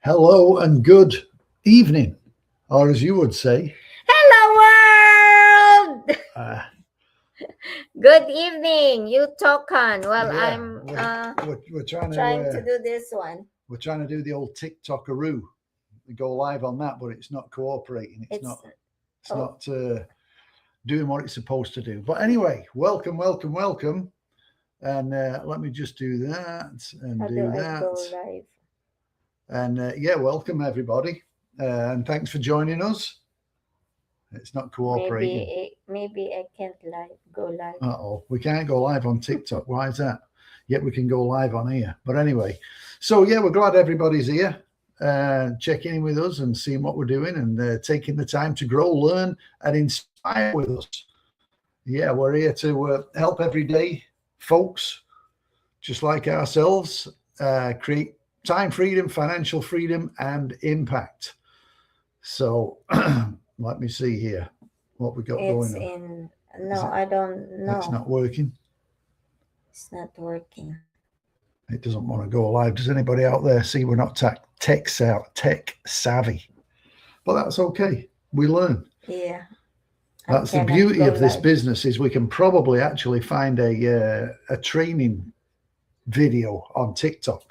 Hello and good evening, or as you would say, Hello, world. uh, Good evening, you Tokan. Well, yeah, I'm we're trying to trying to do this one. we're trying to do the old TikTokaroo. We go live on that, but it's not cooperating. It's It's not. It's oh, not doing what it's supposed to do. But anyway, welcome, and let me just do that and how do do I that, go live? and yeah, welcome everybody, and thanks for joining us. It's not cooperating. Maybe I can't go live. Uh-oh, we can't go live on TikTok. Why is that? Yet we can go live on here. But anyway, so yeah, we're glad everybody's here, checking in with us and seeing what we're doing and taking the time to grow, learn, and inspire with us. Yeah, we're here to help everyday folks, just like ourselves, create time freedom, financial freedom, and impact. So let me see here what we got It's going on. in no, I don't It's know. not working. It's not working. It doesn't want to go live. Does anybody out there see we're not tech savvy? But that's okay. We learn. Yeah, I That's the cannot beauty go of this live. business is we can probably actually find a training video on TikTok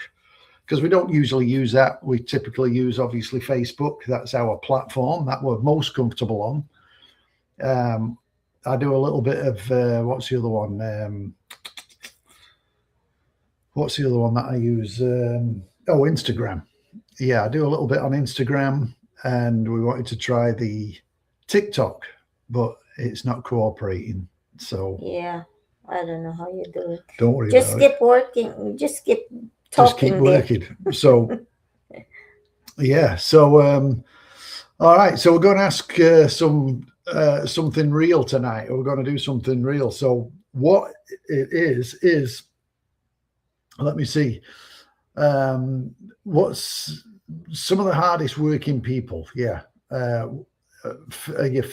because we don't usually use that. We typically use obviously Facebook. That's our platform that we're most comfortable on. I do a little bit of what's the other one? What's the other one that I use? Instagram. Yeah, I do a little bit on Instagram, and we wanted to try the TikTok, but it's not cooperating. So Yeah, I don't know how you do it. don't worry Just about it. keep working. Just keep Just keep talking there. working. So yeah. So all right. So we're going to ask something real tonight. We're going to do something real. So what it is let me see. What's some of the hardest working people? Yeah. Do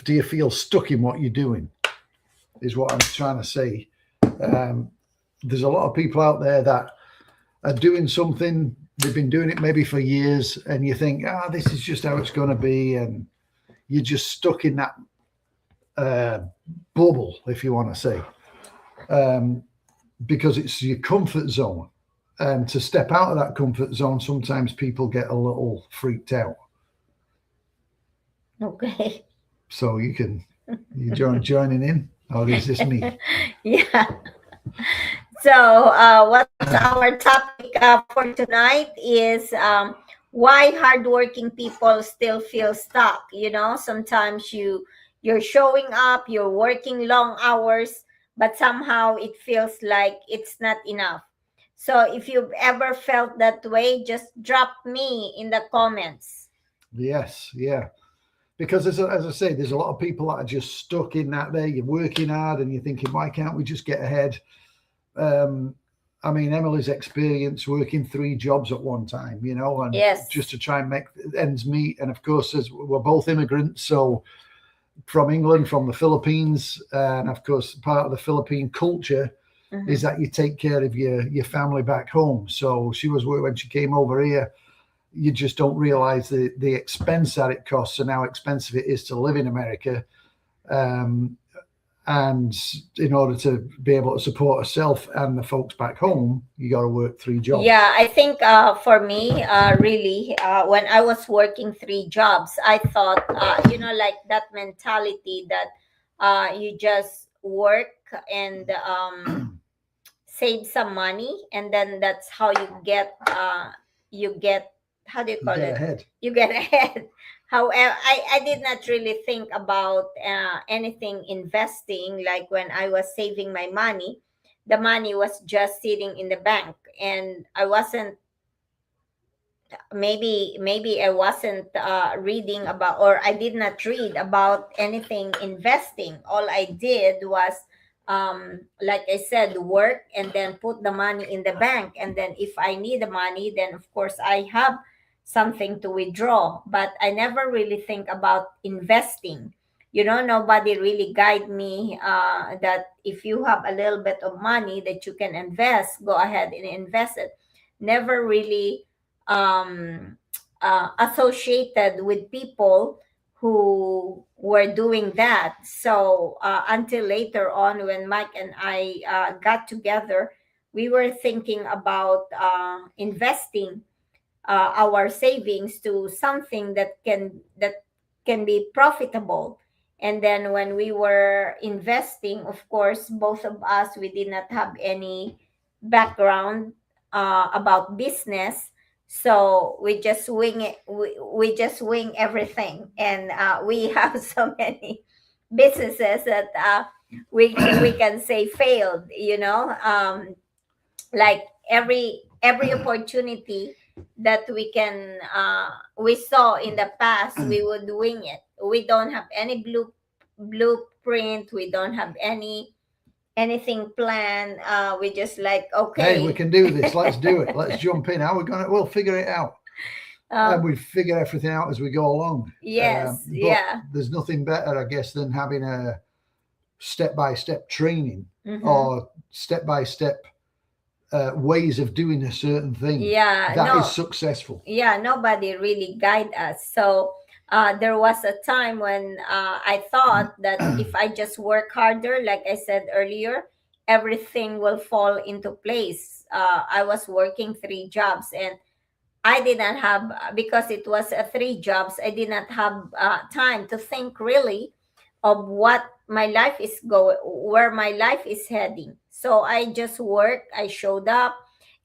you feel stuck in what you're doing? Is what I'm trying to say. There's a lot of people out there that are doing something. They've been doing it maybe for years, and you think, this is just how it's going to be, and you're just stuck in that bubble, if you want to say, because it's your comfort zone. And to step out of that comfort zone, sometimes people get a little freaked out. Okay. So you joining in, or is this me? Yeah. So, what's our topic for tonight is why hardworking people still feel stuck. Sometimes you're showing up, you're working long hours, but somehow it feels like it's not enough. So, if you've ever felt that way, just drop me in the comments. Yes, yeah. Because as I say, there's a lot of people that are just stuck in that there. You're working hard and you're thinking, why can't we just get ahead? I mean, Emelie's experience working 3 jobs at one time, and Yes. just to try and make ends meet. And of course, as we're both immigrants, so from England, from the Philippines, and of course, part of the Philippine culture is that you take care of your family back home. So she was when she came over here. You just don't realize the expense that it costs and how expensive it is to live in America. And in order to be able to support herself and the folks back home, you got to work 3 jobs. Yeah, I think for me, really, when I was working 3 jobs, I thought, like that mentality that you just work and save some money, and then that's how you get, how do you call get it? ahead. You get ahead. However, I did not really think about anything investing. Like when I was saving my money, the money was just sitting in the bank, and I wasn't, maybe I wasn't reading about, or I did not read about anything investing. All I did was, like I said, work and then put the money in the bank, and then if I need the money, then of course I have something to withdraw. But I never really think about investing. Nobody really guide me that if you have a little bit of money that you can invest, go ahead and invest it. Never really um associated with people who were doing that. So until later on, when Mike and I got together, we were thinking about investing our savings to something that can be profitable. And then when we were investing, of course, both of us, we did not have any background about business, so we just wing it. We just wing everything, and we have so many businesses that we can say failed, like every opportunity that we saw in the past, we would wing it. We don't have any blueprint. We don't have anything planned. We just like, Hey, we okay. can do this. Let's do it. Let's jump in. How we're gonna? We'll figure it out. And we figure everything out as we go along. Yes, But yeah. there's nothing better, I guess, than having a step-by-step training Mhm. or step-by-step ways of doing a certain thing. Yeah, That no. is successful. Yeah, nobody really guide us. So there was a time when I thought that if I just work harder, like I said earlier, everything will fall into place. I was working three jobs, and I did not have, because it was three jobs, I did not have time to think really of what my life is going, where my life is heading. So I just worked, I showed up,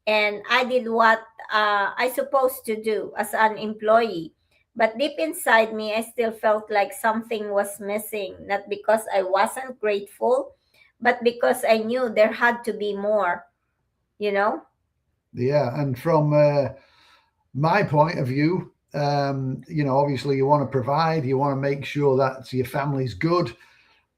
and I did what I supposed to do as an employee. But deep inside me, I still felt like something was missing, not because I wasn't grateful, but because I knew there had to be more, you know? Yeah, and from my point of view, obviously you want to provide, you want to make sure that your family's good.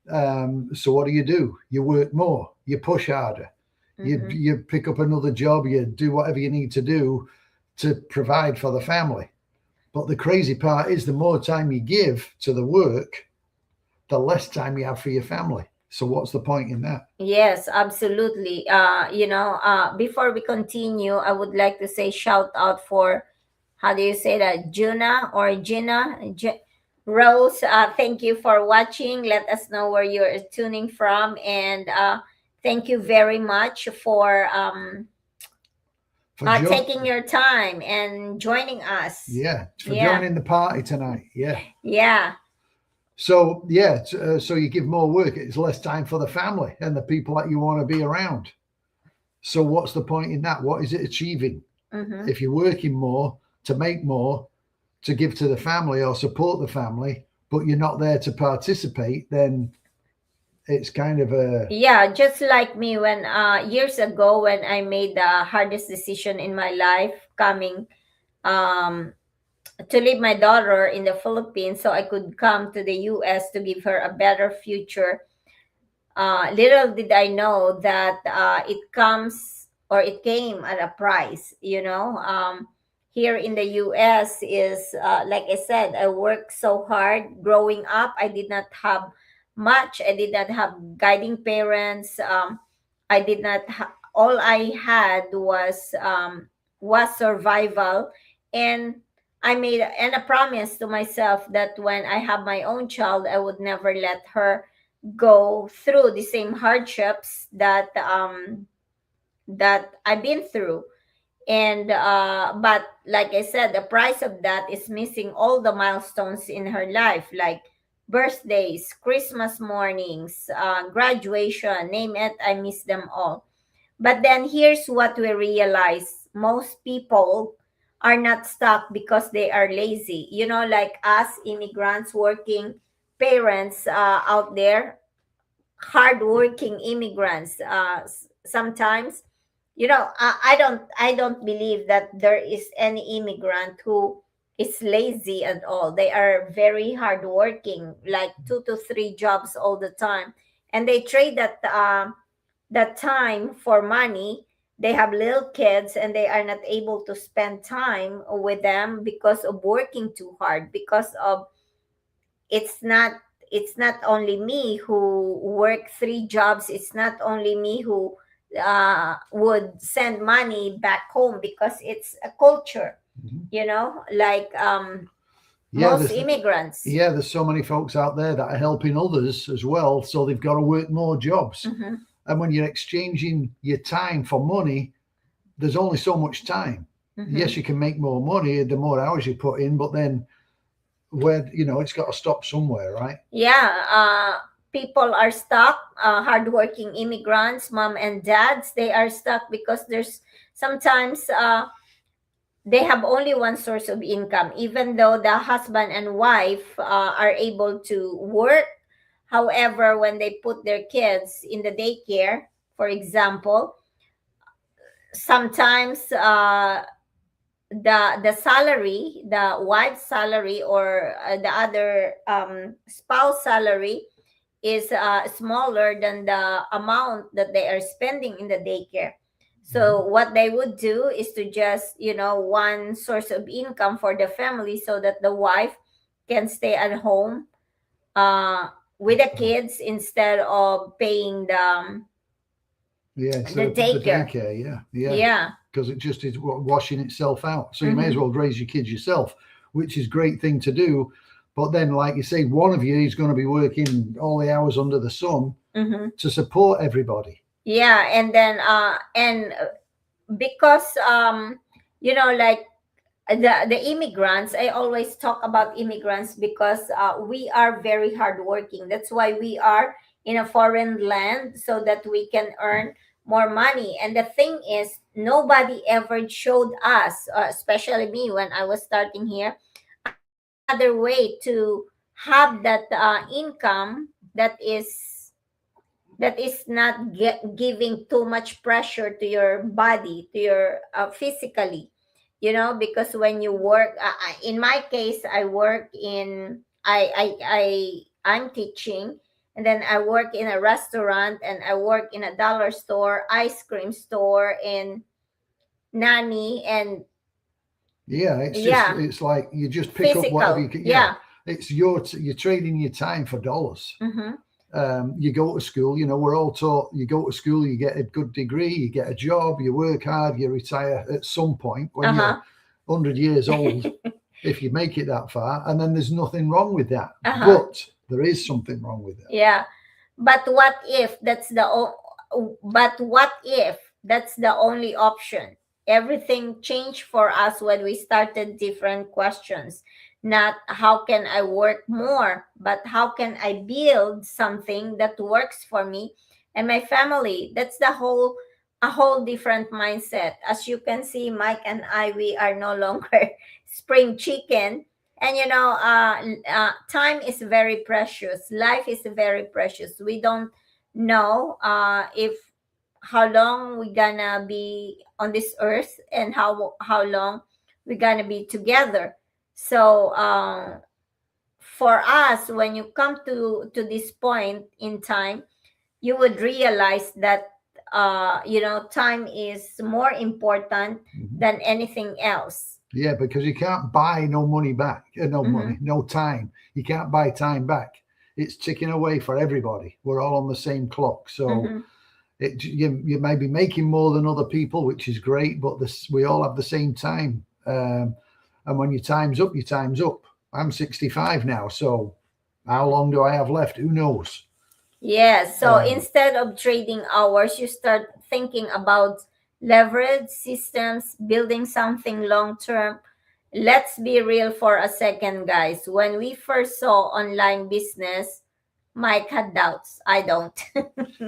So what do? You work more, you push harder, Mhm. you pick up another job, you do whatever you need to do to provide for the family. But the crazy part is the more time you give to the work, the less time you have for your family. So what's the point in that? Yes, absolutely. Before we continue, I would like to say shout out for, how do you say that, Juna or Gina? Rose, thank you for watching. Let us know where you're tuning from. And thank you very much for For taking your time and joining us. Yeah, for Yeah. joining the party tonight. Yeah. Yeah. So yeah, so you give more work. It's less time for the family and the people that you want to be around. So what's the point in that? What is it achieving? Mm-hmm. If you're working more to make more to give to the family or support the family, but you're not there to participate, then it's kind of a Yeah, just like me when years ago when I made the hardest decision in my life, coming um to leave my daughter in the Philippines so I could come to the US to give her a better future. Little did I know that it comes, or it came at a price. Here in the US is, like I said, I worked so hard growing up. I did not have much. I did not have guiding parents. I did not. All I had was survival, and I made and a promise to myself that when I have my own child, I would never let her go through the same hardships that I've been through. And but like I said, the price of that is missing all the milestones in her life, like birthdays, Christmas mornings, graduation, name it, I miss them all. But then here's what we realize: most people are not stuck because they are lazy. Like us immigrants, working parents out there, hardworking immigrants. Sometimes, I don't believe that there is any immigrant who is lazy at all. They are very hardworking, like 2 to 3 jobs all the time, and they trade that time for money. They have little kids, and they are not able to spend time with them because of working too hard, because of it's not it's not only me who work three jobs. It's not only me who would send money back home, because it's a culture. Mhm. like Yeah, most immigrants. there's so many folks out there that are helping others as well, so they've got to work more jobs. Hmm. And when you're exchanging your time for money, there's only so much time. Yes, Hmm. you can make more money the more hours you put in, but then where it's got to stop somewhere, right? Yeah, people are stuck. Hardworking immigrants, mom and dads, they are stuck because there's sometimes they have only one source of income, even though the husband and wife are able to work. However, when they put their kids in the daycare, for example, sometimes the salary, the wife's salary, or the other spouse salary is smaller than the amount that they are spending in the daycare. So what they would do is to just, one source of income for the family so that the wife can stay at home uh, with the kids instead of paying Yeah, instead the of the daycare. daycare, yeah, Yeah. because it just is washing itself out. So you may as Mm-hmm. well raise your kids yourself, which is a great thing to do. But then, like you say, one of you is going to be working all the hours under the sun Mm-hmm. to support everybody. Yeah, and then because like the immigrants, I always talk about immigrants because we are very hardworking. That's why we are in a foreign land, so that we can earn more money. And the thing is, nobody ever showed us, especially me when I was starting here, another way to have that income that is not giving too much pressure to your body, to your physically, because when you work, in my case, I work in I'm teaching, and then I work in a restaurant, and I work in a dollar store, ice cream store, and nanny, and Yeah, yeah, it's like you just pick up whatever you physical, can. Yeah, yeah. it's you're trading your time for dollars. Mm-hmm. You go to school, we're all taught you go to school, you get a good degree, you get a job, you work hard, you retire at some point when you're Uh-huh. 100 years old, if you make it that far, and then there's nothing wrong with that. Uh-huh. But there is something wrong with that. Yeah. But what if that's the only option? Everything changed for us when we started different questions. Not how can I work more, but how can I build something that works for me and my family? That's a whole different mindset. As you can see, Mike and I, we are no longer spring chicken. And time is very precious. Life is very precious. We don't know if how long we gonna be on this earth, and how long we gonna be together. So for us, when you come to this point in time, you would realize that time is more important Mhm. than anything else. Yeah, because you can't buy no money back, no Mm-hmm. money, no time. You can't buy time back. It's ticking away for everybody. We're all on the same clock. So Mm-hmm. you may be making more than other people, which is great, but we all have the same time. And when your time's up, your time's up. I'm 65 now, so how long do I have left? Who knows? Yes. So Um, instead of trading hours, you start thinking about leverage systems, building something long term. Let's be real for a second, guys. When we first saw online business, Mike had doubts. I don't.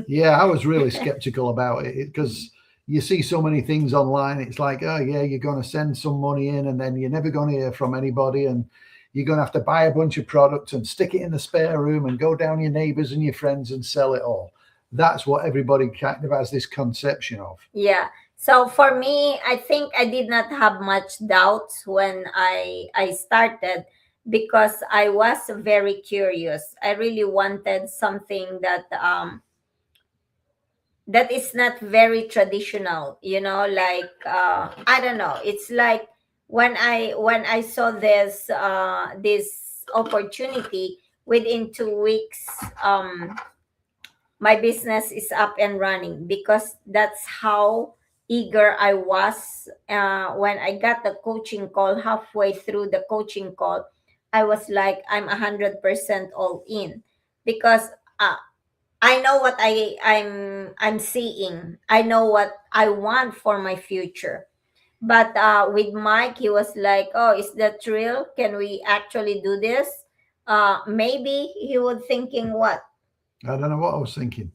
yeah, I was really skeptical about it because you see so many things online. It's like, oh yeah, you're going to send some money in, and then you're never going to hear from anybody, and you're going to have to buy a bunch of products and stick it in the spare room and go down your neighbors and your friends and sell it all. That's what everybody kind of has this conception of. Yeah. So for me, I think I did not have much doubts when I started, because I was very curious. I really wanted something that is not very traditional, like I don't know. It's like when I saw this opportunity, within 2 weeks, my business is up and running, because that's how eager I was when I got the coaching call. Halfway through the coaching call, I was like, I'm 100% all in, because uh, I know what I'm seeing. I know what I want for my future. But with Mike, he was like, "Oh, is that real? Can we actually do this?" Maybe he was thinking what? I don't know what I was thinking,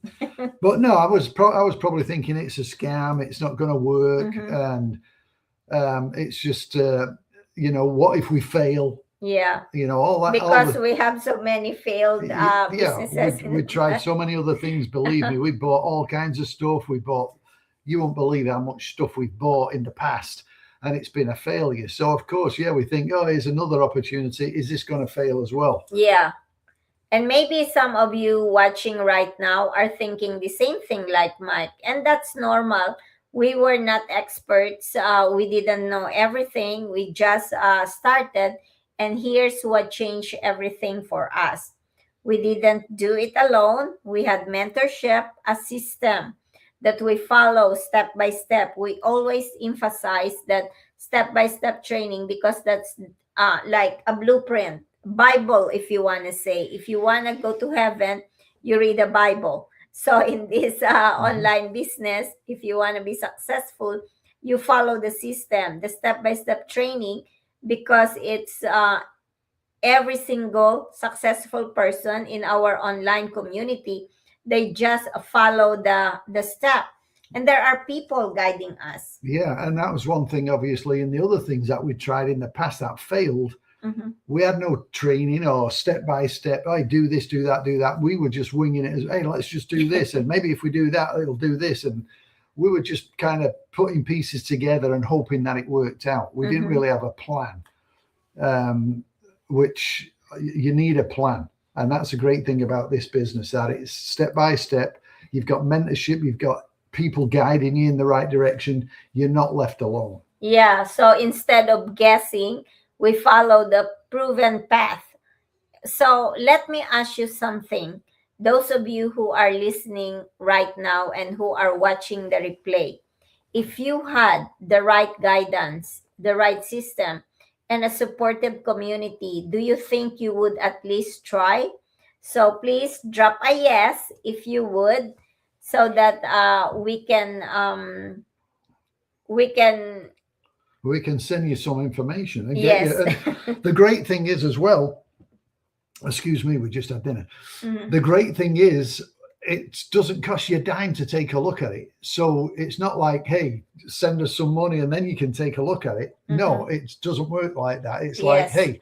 but no, I was probably thinking it's a scam. It's not going to work, Mm-hmm. and it's just what if we fail? Yeah, All that, all because the we have so many failed yeah. businesses in We the tried past. so many other things. Believe me, we bought all kinds of stuff. We bought, you won't believe how much stuff we've bought in the past, and it's been a failure. So of course, yeah, we think, oh, here's another opportunity. Is this going to fail as well? Yeah. And maybe some of you watching right now are thinking the same thing like Mike, and that's normal. We were not experts. We didn't know everything. We just started, and here's what changed everything for us. We didn't do it alone. We had mentorship, a system that we follow step by step. We always emphasize that step by step training, because that's like a blueprint Bible, if you want to say. If you want to go to heaven, you read the Bible. So in this Mhm. online business, if you want to be successful, you follow the system, the step-by-step training, because it's every single successful person in our online community, they just follow the step. And there are people guiding us. Yeah, and that was one thing, obviously. And the other things that we tried in the past that failed, Mm-hmm. we had no training or step by step. I do this, do that, do that. We were just winging it as, hey, let's just do this, and maybe if we do that, it'll do this. And we were just kind of putting pieces together and hoping that it worked out. We didn't Mm-hmm. really have a plan, um, which you need a plan, and that's a great thing about this business, that it's step by step. You've got mentorship, you've got people guiding you in the right direction. You're not left alone. Yeah, so instead of guessing, we follow the proven path. So let me ask you something. Those of you who are listening right now and who are watching the replay, if you had the right guidance, the right system, and a supportive community, do you think you would at least try? So please drop a yes if you would, so that we can We can send you some information and get you. yes. And the great thing is as well, excuse me, we just had dinner. Mhm. The great thing is it doesn't cost you a dime to take a look at it. So it's not like, hey, send us some money and then you can take a look at it. No, Mhm. it doesn't work like that. It's like, Yes. hey,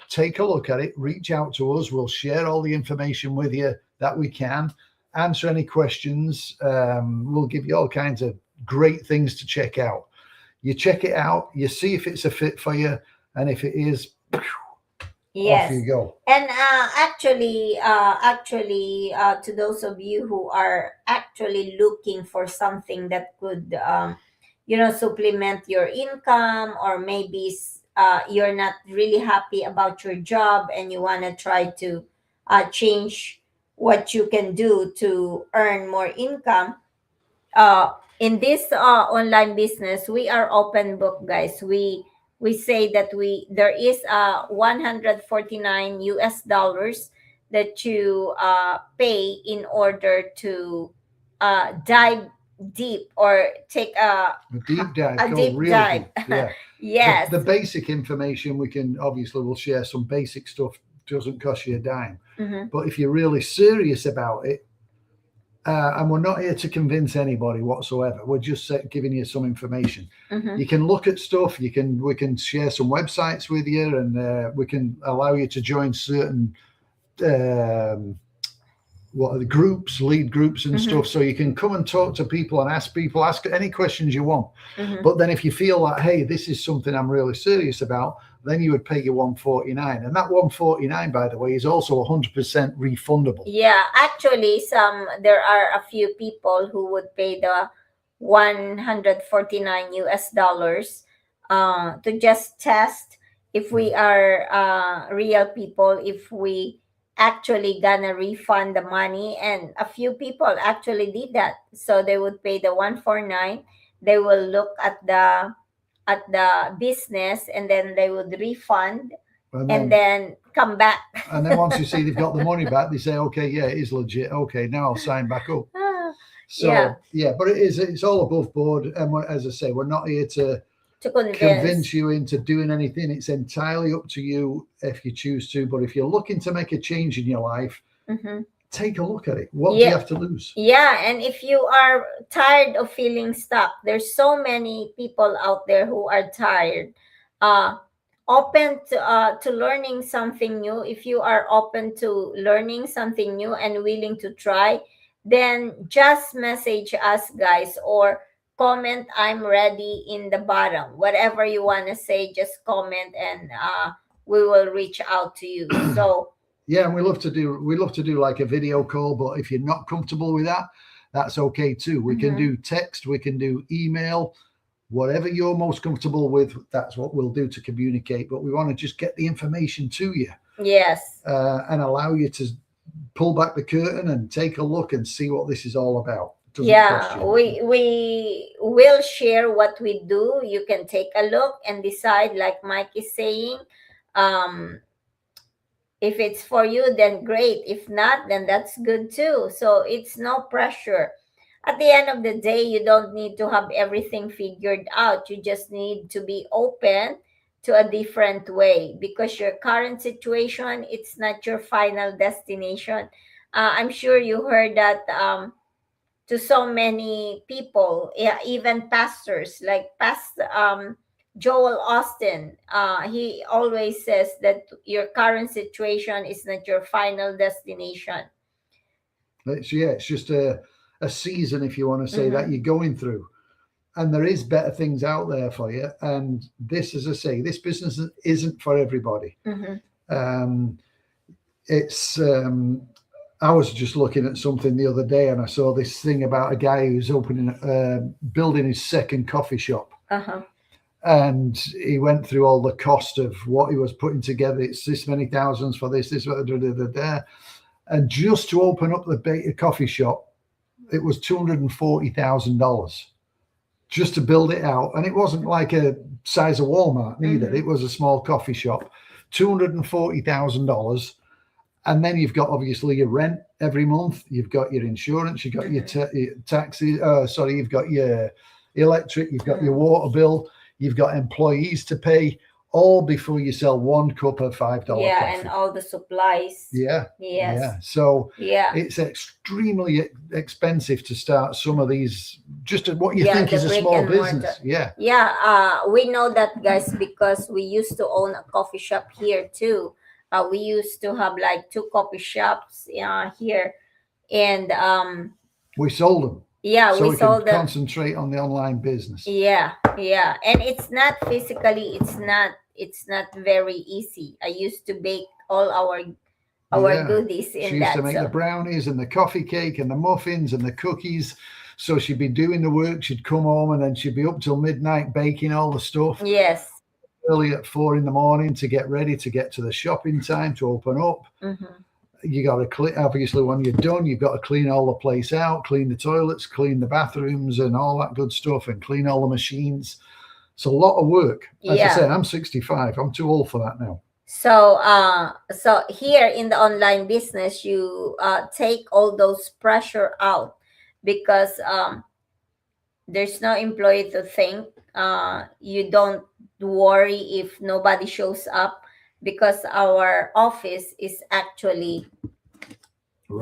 take a look at it, reach out to us. We'll share all the information with you that we can, answer any questions. We'll give you all kinds of great things to check out. You check it out, you see if it's a fit for you, and if it is, off Yes. you go. And to those of you who are actually looking for something that could, supplement your income, or maybe you're not really happy about your job and you want to try to change what you can do to earn more income, in this online business, we are open book, guys. We say that there is 149 US dollars that you pay in order to dive deep, or take A deep dive, a go deep real dive. deep. Yeah. Yes. The basic information we can obviously we'll share some basic stuff, doesn't cost you a dime. Mm-hmm. But if you're really serious about it, and we're not here to convince anybody whatsoever, we're just giving you some information. Mm-hmm. You can look at stuff. We can share some websites with you, and we can allow you to join certain um, what are the groups, lead groups and Mm-hmm. stuff, so you can come and talk to people and ask any questions you want. Mm-hmm. But then if you feel like, hey, this is something I'm really serious about, then you would pay your 149, and that 149, by the way, is also 100% refundable. Yeah, actually, there are a few people who would pay the 149 US dollars to just test if we are real people, if we actually gonna refund the money. And a few people actually did that. So they would pay the 149. they will look at the business, and then they would refund and then come back. And then once you see they've got the money back, they say, okay, yeah, it is legit. Okay, now I'll sign back up. So yeah, but it's all above board. And as I say, we're not here to convince you into doing anything. It's entirely up to you if you choose to. But if you're looking to make a change in your life, take a look at it. What do you have to lose? Yeah, and if you are tired of feeling stuck, there's so many people out there who are tired. Open to learning something new. If you are open to learning something new and willing to try, then just message us, guys, or comment "I'm ready" in the bottom. Whatever you want to say, just comment, and we will reach out to you. So yeah, and we love to do like a video call, but if you're not comfortable with that, that's okay too. We can do text, we can do email, whatever you're most comfortable with, that's what we'll do to communicate. But we want to just get the information to you. Yes. And allow you to pull back the curtain and take a look and see what this is all about. We will share what we do. You can take a look and decide, like Mike is saying. If it's for you, then great. If not, then that's good too. So it's no pressure. At the end of the day, you don't need to have everything figured out. You just need to be open to a different way, because your current situation, it's not your final destination. I'm sure you heard that to so many people, even pastors, like Joel Austin. He always says that your current situation is not your final destination. It's just a season, if you want to say that, you're going through, and there is better things out there for you. And this, as I say, this business isn't for everybody. I was just looking at something the other day, and I saw this thing about a guy who's building his second coffee shop. And he went through all the cost of what he was putting together. It's this many thousands for this, and just to open up the coffee shop, it was $240,000 just to build it out. And it wasn't like a size of Walmart neither. It was a small coffee shop, $240,000. And then you've got obviously your rent every month. You've got your insurance. You've got your taxes. You've got your electric. You've got your water bill. You've got employees to pay, all before you sell one cup of $5 coffee. And all the supplies. So it's extremely expensive to start some of these, just what you think is a small business. We know that, guys, because we used to own a coffee shop here too. We used to have like 2 coffee shops here, and we sold them. So we sold them. Concentrate on the online business. And it's not physically, it's not very easy. I used to bake all our goodies in that. She used to make the brownies and the coffee cake and the muffins and the cookies. So she'd be doing the work, she'd come home, and then she'd be up till midnight baking all the stuff. Early at 4 a.m. to get ready to get to the shopping time to open up. You got to clean, obviously when you're done, you've got to clean all the place out, clean the toilets, clean the bathrooms and all that good stuff, and clean all the machines. It's a lot of work. As I said, I'm 65. I'm too old for that now. So here in the online business, you take all those pressure out, because there's no employee to think. You don't worry if nobody shows up, because our office is actually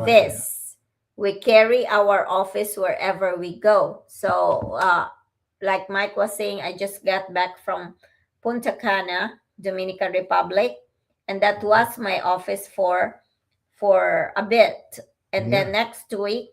this. We carry our office wherever we go. So like Mike was saying, I just got back from Punta Cana, Dominican Republic, and that was my office for a bit. And then next week,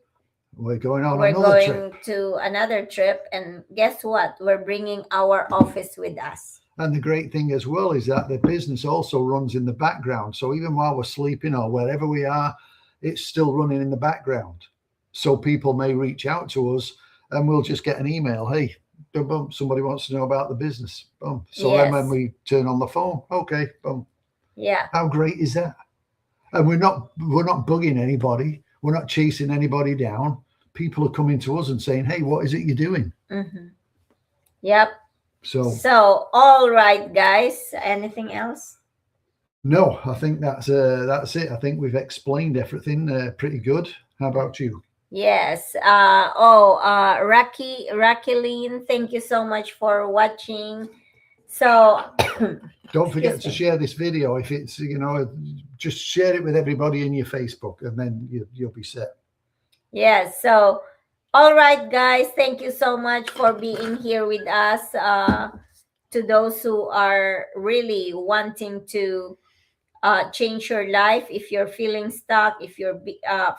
we're going to another trip, and guess what? We're bringing our office with us. And the great thing as well is that the business also runs in the background. So even while we're sleeping or wherever we are, it's still running in the background. So people may reach out to us and we'll just get an email. Hey, boom, boom, somebody wants to know about the business. Boom. So then when we turn on the phone, okay, boom. How great is that? And we're not bugging anybody. We're not chasing anybody down. People are coming to us and saying, hey, what is it you're doing? Yep. So So, all right, guys. Anything else? no, I think that's it. I think we've explained everything pretty good. How about you? Yes. Rakileen, thank you so much for watching. So, Don't forget excuse to me. share this video. If it's, just share it with everybody in your Facebook, and then you'll be set. Yes. So, all right, guys. Thank you so much for being here with us. To those who are really wanting to change your life, if you're feeling stuck, if you're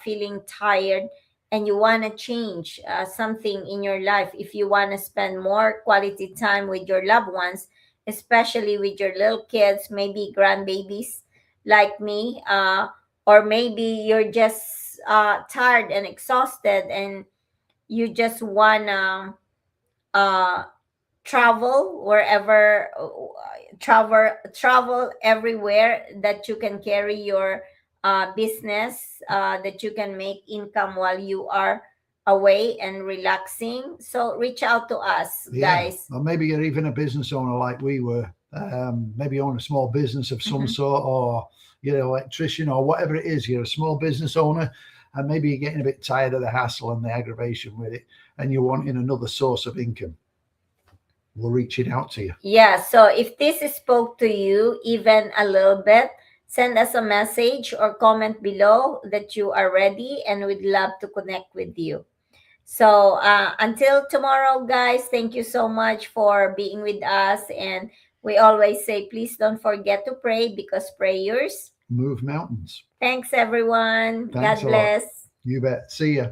feeling tired and you want to change something in your life, if you want to spend more quality time with your loved ones, especially with your little kids, maybe grandbabies like me, or maybe you're just tired and exhausted and you just want to uh, travel wherever, travel everywhere, that you can carry your business, that you can make income while you are away and relaxing. So reach out to us, Yeah, guys. or maybe you're even a business owner like we were. Maybe you own a small business of some Mhm. sort, or you're an electrician, or whatever it is. You're a small business owner, and maybe you're getting a bit tired of the hassle and the aggravation with it, and you're wanting another source of income. We're reaching out to you. Yeah, so if this spoke to you even a little bit, send us a message or comment below that you are ready, and we'd love to connect with you. So until tomorrow, guys, thank you so much for being with us. And we always say, please don't forget to pray, because prayers. Move mountains. Thanks, everyone. Thanks God a lot. bless. You bet. See ya.